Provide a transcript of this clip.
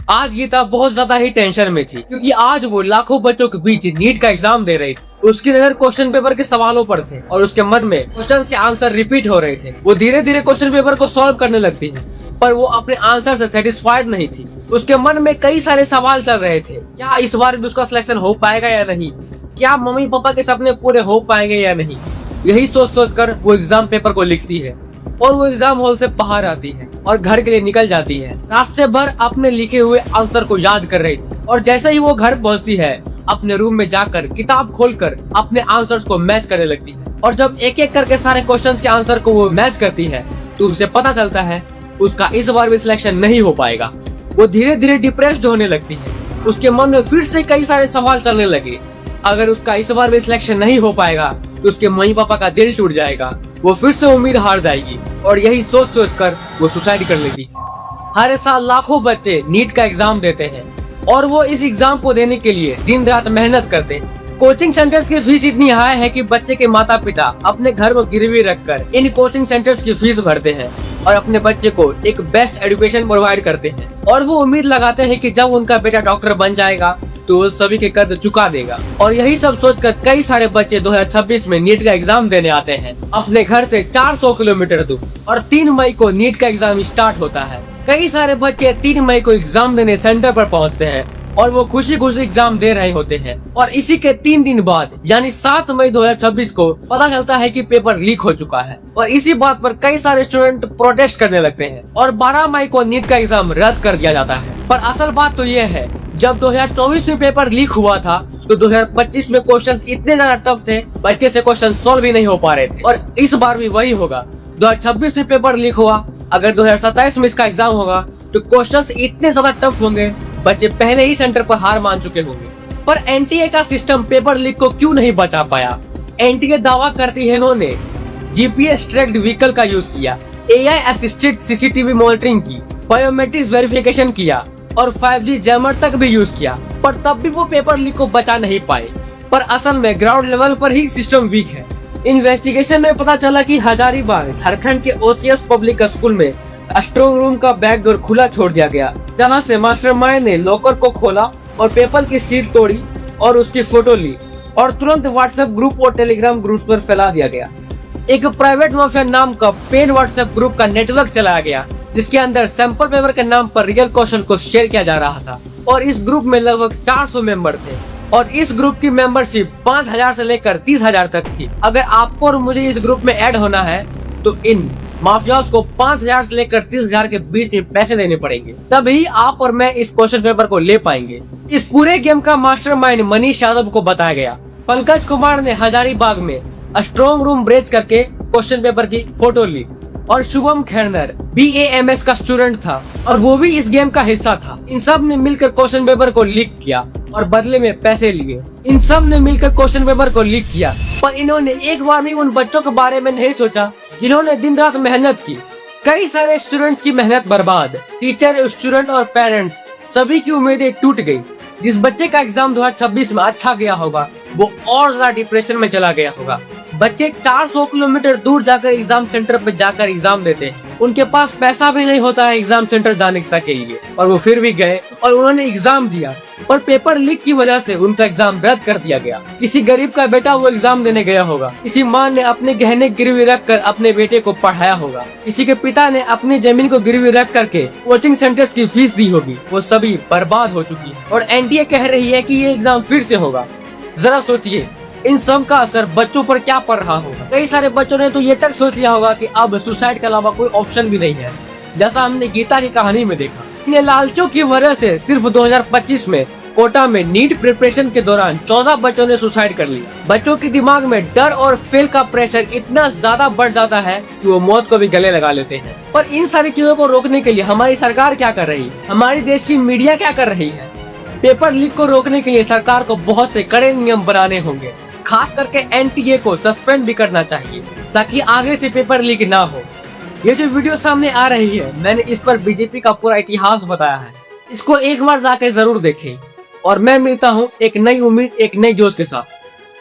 आज गीता बहुत ज्यादा ही टेंशन में थी क्योंकि आज वो लाखों बच्चों के बीच नीट का एग्जाम दे रही थी। उसकी नजर क्वेश्चन पेपर के सवालों पर थे और उसके मन में क्वेश्चन के आंसर रिपीट हो रहे थे। वो धीरे धीरे क्वेश्चन पेपर को सॉल्व करने लगती है, पर वो अपने आंसर से सेटिस्फाइड नहीं थी। उसके मन में कई सारे सवाल चल रहे थे। क्या इस बार भी उसका सिलेक्शन हो पाएगा या नहीं? क्या मम्मी पापा के सपने पूरे हो पाएंगे या नहीं? यही सोच सोच कर वो एग्जाम पेपर को लिखती है और वो एग्जाम हॉल से बाहर आती है और घर के लिए निकल जाती है। रास्ते भर अपने लिखे हुए आंसर को याद कर रही थी और जैसे ही वो घर पहुंचती है, अपने रूम में जाकर किताब खोलकर अपने आंसर्स को मैच करने लगती है। और जब एक एक करके सारे क्वेश्चंस के आंसर को वो मैच करती है तो उसे पता चलता है उसका इस बार भी सिलेक्शन नहीं हो पाएगा। वो धीरे धीरे डिप्रेस्ड होने लगती है। उसके मन में फिर से कई सारे सवाल चलने लगे। अगर उसका इस बार भी सिलेक्शन नहीं हो पाएगा तो उसके मम्मी पापा का दिल टूट जाएगा, वो फिर से उम्मीद हार जाएगी और यही सोच सोच कर वो सुसाइड कर लेती है। हर साल लाखों बच्चे नीट का एग्जाम देते हैं और वो इस एग्जाम को देने के लिए दिन रात मेहनत करते हैं। कोचिंग सेंटर्स की फीस इतनी हाई है कि बच्चे के माता पिता अपने घर को गिरवी रखकर इन कोचिंग सेंटर्स की फीस भरते हैं और अपने बच्चे को एक बेस्ट एजुकेशन प्रोवाइड करते हैं। और वो उम्मीद लगाते हैं कि जब उनका बेटा डॉक्टर बन जाएगा तो वो सभी के कर्ज चुका देगा। और यही सब सोचकर कई सारे बच्चे 2026 में नीट का एग्जाम देने आते हैं अपने घर से 400 किलोमीटर दूर। और 3 मई को नीट का एग्जाम स्टार्ट होता है। कई सारे बच्चे 3 मई को एग्जाम देने सेंटर पर पहुंचते हैं और वो खुशी खुशी एग्जाम दे रहे होते हैं। और इसी के 3 दिन बाद यानी 7 मई 2026 को पता चलता है कि पेपर लीक हो चुका है। और इसी बात पर कई सारे स्टूडेंट प्रोटेस्ट करने लगते हैं और 12 मई को नीट का एग्जाम रद्द कर दिया जाता है। पर असल बात तो ये है, जब 2024 में पेपर लीक हुआ था तो 2025 में क्वेश्चन इतने ज्यादा टफ थे, बच्चे से क्वेश्चन सॉल्व भी नहीं हो पा रहे थे। और इस बार भी वही होगा। 2026 में पेपर लीक हुआ, अगर 2027 में इसका एग्जाम होगा तो क्वेश्चंस इतने ज्यादा टफ होंगे, बच्चे पहले ही सेंटर पर हार मान चुके होंगे। पर एनटीए का सिस्टम पेपर लीक को क्यों नहीं बचा पाया? एनटीए दावा करती है इन्होंने जीपीएस ट्रैक्ड व्हीकल का यूज किया, एआई असिस्टेड सीसीटीवी मॉनिटरिंग की, बायोमेट्रिक वेरिफिकेशन किया और 5G जैमर तक भी यूज किया, पर तब भी वो पेपर लीक को बचा नहीं पाए। पर असल में ग्राउंड लेवल पर ही सिस्टम वीक है। इन्वेस्टिगेशन में पता चला कि हजारीबाग झारखंड के ओसीएस पब्लिक स्कूल में स्ट्रॉन्ग रूम का बैक डोर खुला छोड़ दिया गया, जहां से मास्टरमाइंड ने लॉकर को खोला और पेपर की सील तोड़ी और उसकी फोटो ली और तुरंत व्हाट्सएप ग्रुप और टेलीग्राम ग्रुप पर फैला दिया गया। एक प्राइवेट माफिया नाम का पेड व्हाट्सएप ग्रुप का नेटवर्क चलाया गया, जिसके अंदर सैंपल पेपर के नाम पर रियल क्वेश्चन को शेयर किया जा रहा था। और इस ग्रुप में लगभग 400 मेंबर थे और इस ग्रुप की मेंबरशिप 5000 से लेकर 30,000 तक थी। अगर आपको और मुझे इस ग्रुप में ऐड होना है तो इन माफियाओं को 5000 से लेकर 30,000 के बीच में पैसे देने पड़ेंगे, तभी आप और मैं इस क्वेश्चन पेपर को ले पाएंगे। इस पूरे गेम का मास्टरमाइंड मनीष यादव को बताया गया। पंकज कुमार ने हजारीबाग में स्ट्रॉन्ग रूम ब्रेच करके क्वेश्चन पेपर की फोटो ली और शुभम खैरनर BAMS का स्टूडेंट था और वो भी इस गेम का हिस्सा था। इन सब ने मिलकर क्वेश्चन पेपर को लीक किया और बदले में पैसे लिए। इन सब ने मिलकर क्वेश्चन पेपर को लीक किया, पर इन्होंने एक बार भी उन बच्चों के बारे में नहीं सोचा जिन्होंने दिन रात मेहनत की। कई सारे स्टूडेंट्स की मेहनत बर्बाद, टीचर, स्टूडेंट और पेरेंट्स सभी की उम्मीदें टूट गई। जिस बच्चे का एग्जाम 2026 में अच्छा गया होगा वो और ज्यादा डिप्रेशन में चला गया होगा। बच्चे 400 किलोमीटर दूर जाकर एग्जाम सेंटर पर जाकर एग्जाम देते हैं, उनके पास पैसा भी नहीं होता है एग्जाम सेंटर जाने तक के लिए, और वो फिर भी गए और उन्होंने एग्जाम दिया। पर पेपर लीक की वजह से उनका एग्जाम रद्द कर दिया गया। किसी गरीब का बेटा वो एग्जाम देने गया होगा, किसी माँ ने अपने गहने गिरवी रख कर अपने बेटे को पढ़ाया होगा, किसी के पिता ने अपनी जमीन को गिरवी रख करके कोचिंग सेंटर्स की फीस दी होगी। वो सभी बर्बाद हो चुकी है और एनटीए कह रही है कि ये एग्जाम फिर से होगा। जरा सोचिए इन सब का असर बच्चों पर क्या पड़ रहा होगा। कई सारे बच्चों ने तो ये तक सोच लिया होगा कि अब सुसाइड के अलावा कोई ऑप्शन भी नहीं है, जैसा हमने गीता की कहानी में देखा। इन लालचों की वजह से सिर्फ 2025 में कोटा में नीट प्रिपरेशन के दौरान 14 बच्चों ने सुसाइड कर लिया। बच्चों के दिमाग में डर और फेल का प्रेशर इतना ज्यादा बढ़ जाता है कि वो मौत को भी गले लगा लेते हैं। पर इन सारी चीजों को रोकने के लिए हमारी सरकार क्या कर रही है, हमारी देश की मीडिया क्या कर रही है? पेपर लीक को रोकने के लिए सरकार को बहुत से कड़े नियम बनाने होंगे। खास करके एनटीए को सस्पेंड भी करना चाहिए ताकि आगे से पेपर लीक ना हो। ये जो वीडियो सामने आ रही है, मैंने इस पर बीजेपी का पूरा इतिहास बताया है। इसको एक बार जाके जरूर देखें और मैं मिलता हूँ एक नई उम्मीद, एक नई जोश के साथ।